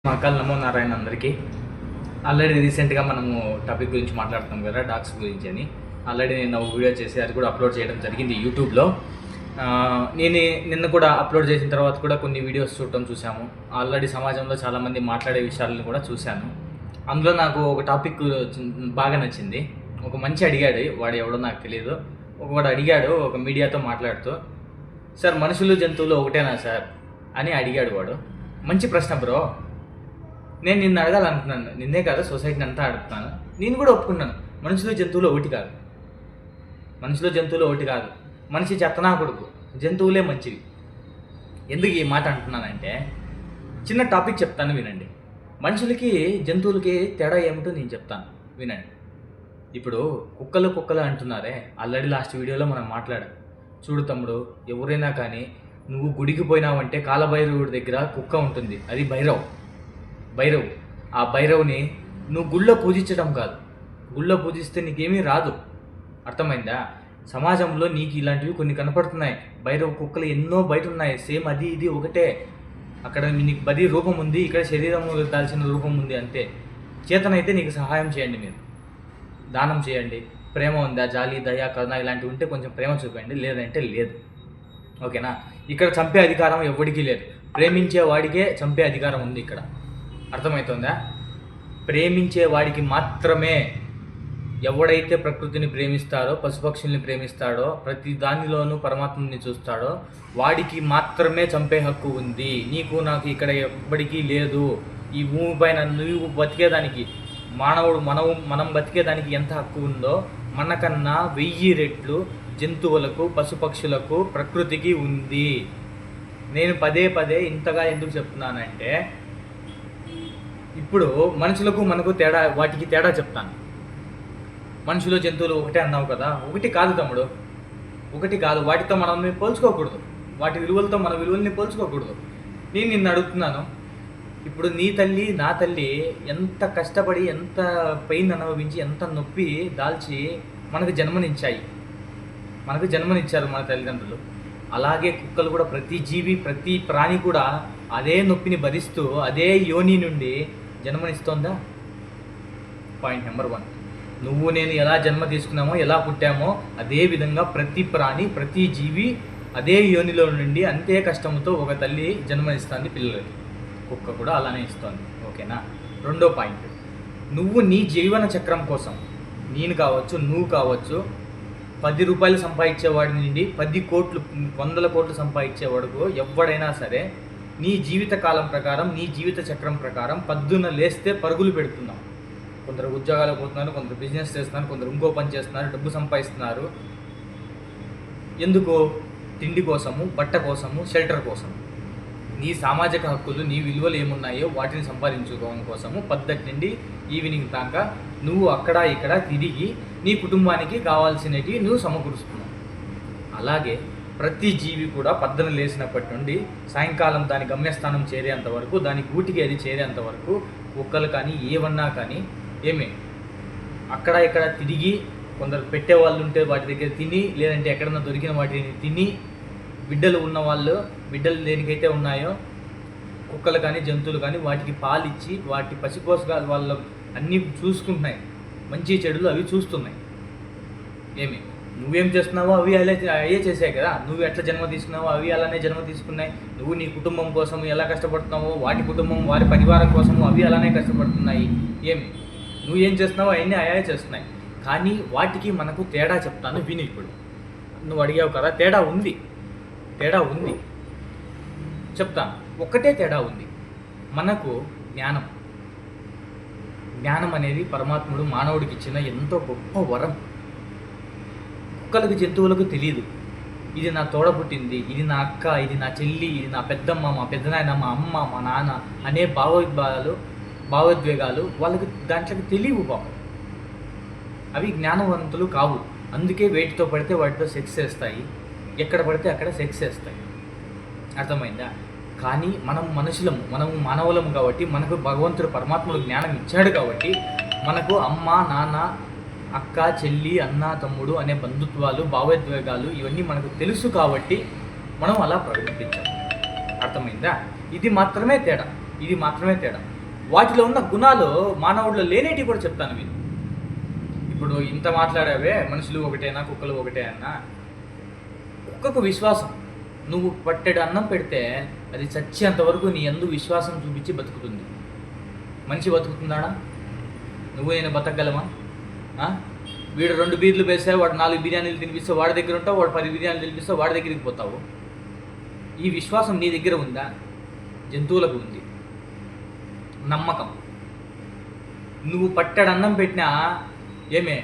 మకాల్ నమో నారాయణ అందరికీ. ఆల్రెడీ రీసెంట్గా మనము టాపిక్ గురించి మాట్లాడుతాం కదా, డాగ్స్ గురించి అని. ఆల్రెడీ నేను ఒక వీడియో చేసి అది కూడా అప్లోడ్ చేయడం జరిగింది యూట్యూబ్లో. నేను నిన్న కూడా అప్లోడ్ చేసిన తర్వాత కూడా కొన్ని వీడియోస్ చూసాము. ఆల్రెడీ సమాజంలో చాలామంది మాట్లాడే విషయాలను కూడా చూశాను. అందులో నాకు ఒక టాపిక్ బాగా నచ్చింది. ఒక మంచి అడిగాడు, వాడు ఎవడో నాకు తెలియదు. వాడు అడిగాడు ఒక మీడియాతో మాట్లాడుతూ, సార్ మనుషులు జంతువులు ఒకటేనా సార్ అని అడిగాడు వాడు. మంచి ప్రశ్న బ్రో. నేను నిన్ను అడగాలనుకున్నాను, నిన్నే కాదు సొసైటీని అంతా అడుగుతాను. నేను కూడా ఒప్పుకున్నాను, మనుషులు జంతువులు ఒకటి కాదు. మనుషులు జంతువులు ఒకటి కాదు. మనిషి చెత్తనా కొడుకు, జంతువులే మంచివి. ఎందుకు ఈ మాట అంటున్నానంటే, చిన్న టాపిక్ చెప్తాను వినండి. మనుషులకి జంతువులకి తేడా ఏమిటో నేను చెప్తాను వినండి. ఇప్పుడు కుక్కలు అంటున్నారే, ఆల్రెడీ లాస్ట్ వీడియోలో మనం మాట్లాడాం. చూడు తమ్ముడు, ఎవరైనా కానీ నువ్వు గుడికి పోయినావంటే కాలభైరవుడి దగ్గర కుక్క ఉంటుంది, అది భైరవ్. ఆ భైరవుని నువ్వు గుళ్ళో పూజించడం కాదు. గుళ్ళో పూజిస్తే నీకేమీ రాదు, అర్థమైందా? సమాజంలో నీకు ఇలాంటివి కొన్ని కనపడుతున్నాయి. భైరవ కుక్కలు ఎన్నో బయట ఉన్నాయి, సేమ్ అది ఇది ఒకటే. అక్కడ నీకు బది రూపం ఉంది, ఇక్కడ శరీరం దాల్చిన రూపం ఉంది, అంతే. చేతనైతే నీకు సహాయం చేయండి, మీరు దానం చేయండి. ప్రేమ ఉందా, జాలి దయ కరుణ ఇలాంటివి ఉంటే కొంచెం ప్రేమ చూపండి, లేదంటే లేదు. ఓకేనా? ఇక్కడ చంపే అధికారం ఎవరికీ లేదు. ప్రేమించే వాడికే చంపే అధికారం ఉంది ఇక్కడ, అర్థమవుతుందా? ప్రేమించే వాడికి మాత్రమే, ఎవడైతే ప్రకృతిని ప్రేమిస్తాడో, పశుపక్షుల్ని ప్రేమిస్తాడో, ప్రతి దానిలోనూ పరమాత్మని చూస్తాడో వాడికి మాత్రమే చంపే హక్కు ఉంది. నీకు నాకు ఇక్కడ ఎవ్వడికి లేదు. ఈ భూమి పైన నువ్వు బతికేదానికి, మనం బతికేదానికి ఎంత హక్కు ఉందో మనకన్నా 1000 రెట్లు జంతువులకు, పశుపక్షులకు, ప్రకృతికి ఉంది. నేను పదే ఇంతగా ఎందుకు చెప్తున్నానంటే, ఇప్పుడు మనుషులకు మనకు తేడా, వాటికి తేడా చెప్తాను. మనుషులు జంతువులు ఒకటే అన్నావు కదా, ఒకటి కాదు తమ్ముడు, ఒకటి కాదు. వాటితో మనం పోల్చుకోకూడదు, వాటి విలువలతో మన విలువల్ని పోల్చుకోకూడదు. నేను నిన్ను అడుగుతున్నాను, ఇప్పుడు నీ తల్లి నా తల్లి ఎంత కష్టపడి, ఎంత పెయిన్ అనుభవించి, ఎంత నొప్పి దాల్చి మనకు జన్మనిచ్చారు మన తల్లిదండ్రులు. అలాగే కుక్కలు కూడా, ప్రతి జీవి, ప్రతి ప్రాణి కూడా అదే నొప్పిని భరిస్తూ అదే యోని నుండి జన్మనిస్తోందా? Point number 1. నువ్వు నేను ఎలా జన్మ తీసుకున్నామో, ఎలా పుట్టామో, అదే విధంగా ప్రతి ప్రాణి, ప్రతి జీవి అదే యోనిలో నుండి అంతే కష్టంతో ఒక తల్లి జన్మనిస్తుంది పిల్లలకి. కుక్క కూడా అలానే ఇస్తుంది. ఓకేనా? రెండో పాయింట్, నువ్వు నీ జీవన చక్రం కోసం, నేను కావచ్చు, నువ్వు కావచ్చు, 10 రూపాయలు సంపాదించేవాడి నుండి 10 కోట్లు, 100 కోట్లు సంపాదించేవాడుకు ఎవడైనా సరే, నీ జీవిత కాలం ప్రకారం, నీ జీవిత చక్రం ప్రకారం పొద్దున్న లేస్తే పరుగులు పెడుతున్నాం. కొందరు ఉద్యోగాలకు పోతున్నారు, కొందరు బిజినెస్ చేస్తున్నారు, కొందరు ఇంకో పని చేస్తున్నారు, డబ్బు సంపాదిస్తున్నారు. ఎందుకు? తిండి కోసము, బట్ట కోసము, షెల్టర్ కోసము. నీ సామాజిక హక్కులు, నీ విలువలు ఏమున్నాయో వాటిని సంపాదించుకోవడం కోసము పొద్దుటి నుండి ఈవినింగ్ దాకా నువ్వు అక్కడ ఇక్కడ తిరిగి నీ కుటుంబానికి కావాల్సినవి నువ్వు సమకూరుస్తున్నావు. అలాగే ప్రతి జీవి కూడా పొద్దున లేచినప్పటి నుండి సాయంకాలం దాని గమ్యస్థానం చేరేంత వరకు, దాని గూటికి అది చేరేంత వరకు, కుక్కలు కానీ ఏమన్నా కానీ అక్కడ ఇక్కడ తిరిగి, కొందరు పెట్టేవాళ్ళు ఉంటే వాటి దగ్గర తిని, లేదంటే ఎక్కడన్నా దొరికిన వాటిని తిని, బిడ్డలు ఉన్నవాళ్ళు, బిడ్డలు దేనికైతే ఉన్నాయో కుక్కలు కానీ జంతువులు కానీ వాటికి పాలిచ్చి, వాటి పసిపోషకాలు వాళ్ళు అన్నీ చూసుకుంటున్నాయి. మంచి చెడులు అవి చూస్తున్నాయి. నువ్వేం చేస్తున్నావో అవి అయ్యే చేసాయి కదా. నువ్వు ఎట్లా జన్మ తీసుకున్నావో అవి అలానే జన్మ తీసుకున్నాయి. నువ్వు నీ కుటుంబం కోసం ఎలా కష్టపడుతున్నావో, వాటి కుటుంబం, వారి పరివారం కోసము అవి అలానే కష్టపడుతున్నాయి. నువ్వేం చేస్తున్నావో అవన్నీ అయ్యే చేస్తున్నాయి. కానీ వాటికి మనకు తేడా చెప్తాను విని. ఇప్పుడు నువ్వు అడిగావు కదా, తేడా ఉంది చెప్తాను. ఒక్కటే తేడా ఉంది. మనకు జ్ఞానం అనేది పరమాత్ముడు మానవుడికి ఇచ్చిన ఎంతో గొప్ప వరం. కుక్కలకు, జంతువులకు తెలియదు, ఇది నా తోడ పుట్టింది, ఇది నా అక్క, ఇది నా చెల్లి, ఇది నా పెద్దమ్మ, మా పెద్దనాయన, మా అమ్మ, మా నాన్న అనే భావోద్వేగాలు వాళ్ళకి దాంట్లోకి తెలియవు పాపం. అవి జ్ఞానవంతులు కావు. అందుకే వేటితో పడితే వాటితో సెక్స్ చేస్తాయి, ఎక్కడ పడితే అక్కడ సెక్స్ చేస్తాయి. అర్థమైందా? కానీ మనం మానవులము కాబట్టి, మనకు భగవంతుడు పరమాత్ముడు జ్ఞానం ఇచ్చాడు కాబట్టి, మనకు అమ్మ, నాన్న, అక్క, చెల్లి, అన్న, తమ్ముడు అనే బంధుత్వాలు, భావోద్వేగాలు ఇవన్నీ మనకు తెలుసు కాబట్టి మనం అలా ప్రవర్తించాం. అర్థమైందా? ఇది మాత్రమే తేడా. ఇది మాత్రమే తేడా. వాటిలో ఉన్న గుణాలు మానవుడిలో లేనేటివి కూడా చెప్తాను మీరు. ఇప్పుడు ఇంత మాట్లాడావే, మనుషులు ఒకటేనా కుక్కలు ఒకటే అన్నా, కుక్కకు విశ్వాసం. నువ్వు పట్టెడు అన్నం పెడితే అది చచ్చేంతవరకు నీ యందు విశ్వాసం చూపించి బతుకుతుంది. మనిషి బతుకుతున్నాడా? నువ్వు నేను బతకగలమా? వీడు 2 బీర్లు వేస్తే వాడు 4 బిర్యానీలు తినిపిస్తే వాడి దగ్గర ఉంటావు, వాడు 10 బిర్యానీలు తినిపిస్తే వాడి దగ్గరికి పోతావు. ఈ విశ్వాసం నీ దగ్గర ఉందా? జంతువులకు ఉంది. నమ్మకం. నువ్వు పట్టెడు అన్నం పెట్టినా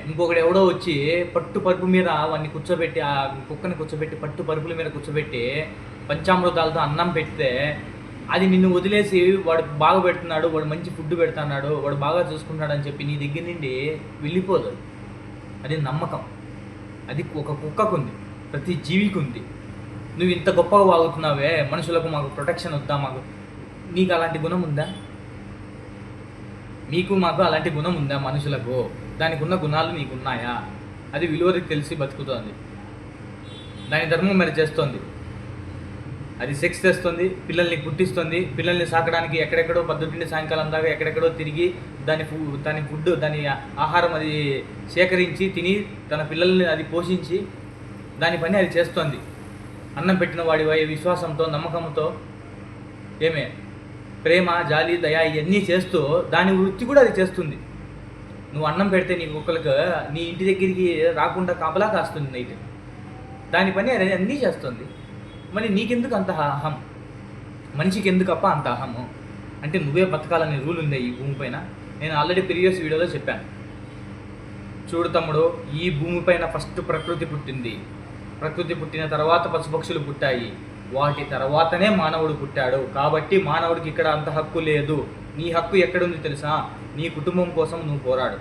ఇంకొకడు ఎవడో వచ్చి పట్టు పరుపు మీద వాడిని కూర్చోబెట్టి, ఆ కుక్కని కూర్చోబెట్టి పట్టు పరుపుల మీద కూర్చోబెట్టి పంచామృతాలతో అన్నం పెడితే అది నిన్ను వదిలేసి వాడు బాగా పెడుతున్నాడు, వాడు మంచి ఫుడ్ పెడుతున్నాడు, వాడు బాగా చూసుకుంటాడు అని చెప్పి నీ దగ్గర నుండి వెళ్ళిపోదు. అది నమ్మకం. అది ఒక కుక్కకు ఉంది, ప్రతి జీవికి ఉంది. నువ్వు ఇంత గొప్పగా వాగుతున్నావే, మనుషులకు మాకు ప్రొటెక్షన్ వద్దా, నీకు అలాంటి గుణం ఉందా? మీకు మాకు అలాంటి గుణం ఉందా? మనుషులకు దానికి ఉన్న గుణాలు నీకున్నాయా? అది విలువరికి తెలిసి బతుకుతోంది, దాని ధర్మం మరి చేస్తోంది. అది సెక్స్ తెస్తుంది, పిల్లల్ని పుట్టిస్తుంది, పిల్లల్ని సాకడానికి ఎక్కడెక్కడో పొద్దున్నే సాయంకాలం దాకా ఎక్కడెక్కడో తిరిగి దాని ఫుడ్ దాని ఆహారం అది సేకరించి తిని తన పిల్లల్ని అది పోషించి దాని పని అది చేస్తోంది. అన్నం పెట్టిన వాడి విశ్వాసంతో, నమ్మకంతో, ప్రేమ, జాలి, దయ ఇవన్నీ చేస్తూ దాని వృత్తి కూడా అది చేస్తుంది. నువ్వు అన్నం పెడితే నీ కుక్కలకు నీ ఇంటి దగ్గరికి రాకుండా కాపలా కాస్తుంది నైట్. దాని పని అది అన్నీ చేస్తుంది. మరి నీకెందుకు అంత అహం? మనిషికి ఎందుకు అంత అహము? అంటే నువ్వే బతకాలనే రూల్ ఉంది ఈ భూమిపైన. నేను ఆల్రెడీ ప్రీవియస్ వీడియోలో చెప్పాను. చూడు తమ్ముడు, ఈ భూమిపైన ఫస్ట్ ప్రకృతి పుట్టింది. ప్రకృతి పుట్టిన తర్వాత పశుపక్షులు పుట్టాయి. వాటి తర్వాతనే మానవుడు పుట్టాడు. కాబట్టి మానవుడికి ఇక్కడ అంత హక్కు లేదు. నీ హక్కు ఎక్కడుంది తెలుసా? నీ కుటుంబం కోసం నువ్వు పోరాడు.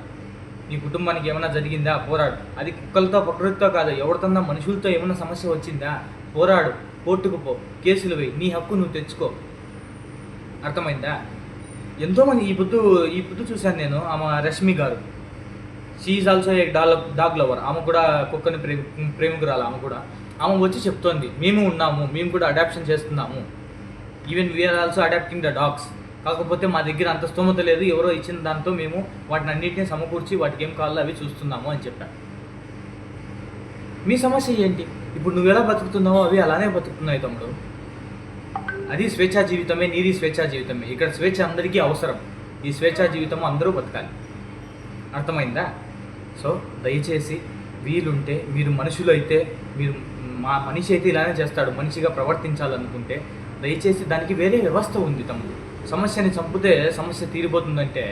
నీ కుటుంబానికి ఏమైనా జరిగిందా? పోరాడు. అది కుక్కలతో ప్రకృతితో కాదు, ఎవరితోన్నా మనుషులతో ఏమైనా సమస్య వచ్చిందా? పోరాడు, కోర్టుకు పో, కేసులు వేయి, నీ హక్కు నువ్వు తెచ్చుకో. అర్థమైందా? ఎంతోమంది ఈ పొద్దు చూశాను నేను. ఆమె రష్మి గారు, she is also a dog lover. ఆమె కూడా కుక్కని ప్రేమికురాలు. ఆమె వచ్చి చెప్తోంది, మేము ఉన్నాము, మేము కూడా అడాప్షన్ చేస్తున్నాము. Even we're also adopting the dogs. కాకపోతే మా దగ్గర అంత స్తోమత లేదు, ఎవరో ఇచ్చిన దాంతో మేము వాటిని అన్నింటినీ సమకూర్చి వాటికి ఏం కావాలో అవి చూస్తున్నాము అని చెప్పాను. మీ సమస్య ఏంటి? ఇప్పుడు నువ్వు ఎలా బతుకుతున్నావో అవి అలానే బతుకుతున్నాయి తమ్ముడు. అది స్వేచ్ఛా జీవితమే, నీది స్వేచ్ఛా జీవితమే. ఇక్కడ స్వేచ్ఛ అందరికీ అవసరం. ఈ స్వేచ్ఛా జీవితం అందరూ బతకాలి. అర్థమైందా? సో దయచేసి వీలుంటే, మీరు మనుషులు అయితే, మీరు మనిషి అయితే ఇలానే చేస్తాడు, మనిషిగా ప్రవర్తించాలనుకుంటే దయచేసి దానికి వేరే వ్యవస్థ ఉంది తమ్ముడు. సమస్యని చంపితే సమస్య తీరిపోతుందంటే,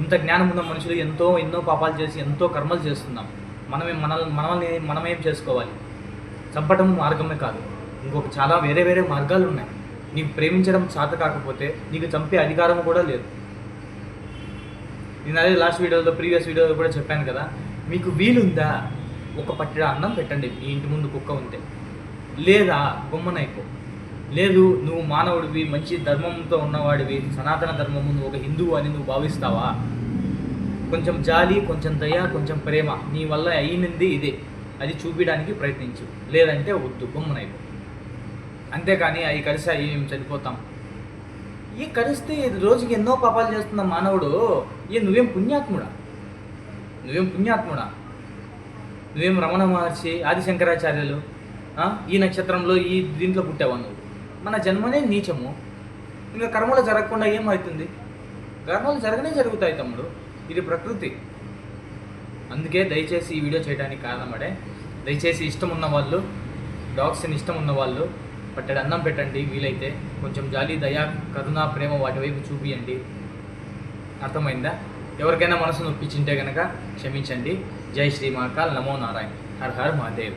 ఇంత జ్ఞానం ఉన్న మనుషులు ఎన్నో పాపాలు చేసి ఎంతో కర్మలు చేస్తున్నాం. మనమేం చేసుకోవాలి? చంపటం మార్గమే కాదు, ఇంకొక చాలా వేరే మార్గాలు ఉన్నాయి. నీకు ప్రేమించడం చేత కాకపోతే నీకు చంపే అధికారం కూడా లేదు. నేను అదే లాస్ట్ వీడియోలో, ప్రీవియస్ వీడియోలో కూడా చెప్పాను కదా, మీకు వీలుందా ఒక పట్టెడ అన్నం పెట్టండి మీ ఇంటి ముందు కుక్క ఉంటే, లేదా గొమ్మనైపో. లేదు నువ్వు మానవుడివి, మంచి ధర్మంతో ఉన్నవాడివి, సనాతన ధర్మము, నువ్వు ఒక హిందువు అని నువ్వు భావిస్తావా? కొంచెం జాలి, కొంచెం దయ, కొంచెం ప్రేమ నీ వల్ల అయినది ఇదే, అది చూపించడానికి ప్రయత్నించు. లేదంటే వద్దు, గొమ్మనైపో. అంతేకాని అవి కలిసాయి మేము చనిపోతాం. ఈ కలిస్తే రోజుకి ఎన్నో పాపాలు చేస్తున్న మానవుడు నువ్వేం పుణ్యాత్ముడా? నువ్వేం రమణ మహర్షి, ఆదిశంకరాచార్యులు ఈ నక్షత్రంలో ఈ దీంట్లో పుట్టావా నువ్వు? మన జన్మనే నీచము. ఇంకా కర్మలు జరగకుండా ఏమవుతుంది? కర్మలు జరుగుతాయి తమ్ముడు. ఇది ప్రకృతి. అందుకే దయచేసి ఈ వీడియో చేయడానికి కారణమడే, దయచేసి ఇష్టం ఉన్న వాళ్ళు, డాగ్స్ని ఇష్టం ఉన్న వాళ్ళు పట్టెడు అన్నం పెట్టండి. వీలైతే కొంచెం జాలి, దయ, కరుణ, ప్రేమ వాటి వైపు చూపియండి. అర్థమైందా? ఎవరికైనా మనసు నొప్పించింటే కనుక క్షమించండి. జై శ్రీ మహాకాల్, నమో నారాయణ, హర్ హర్ మహాదేవ్.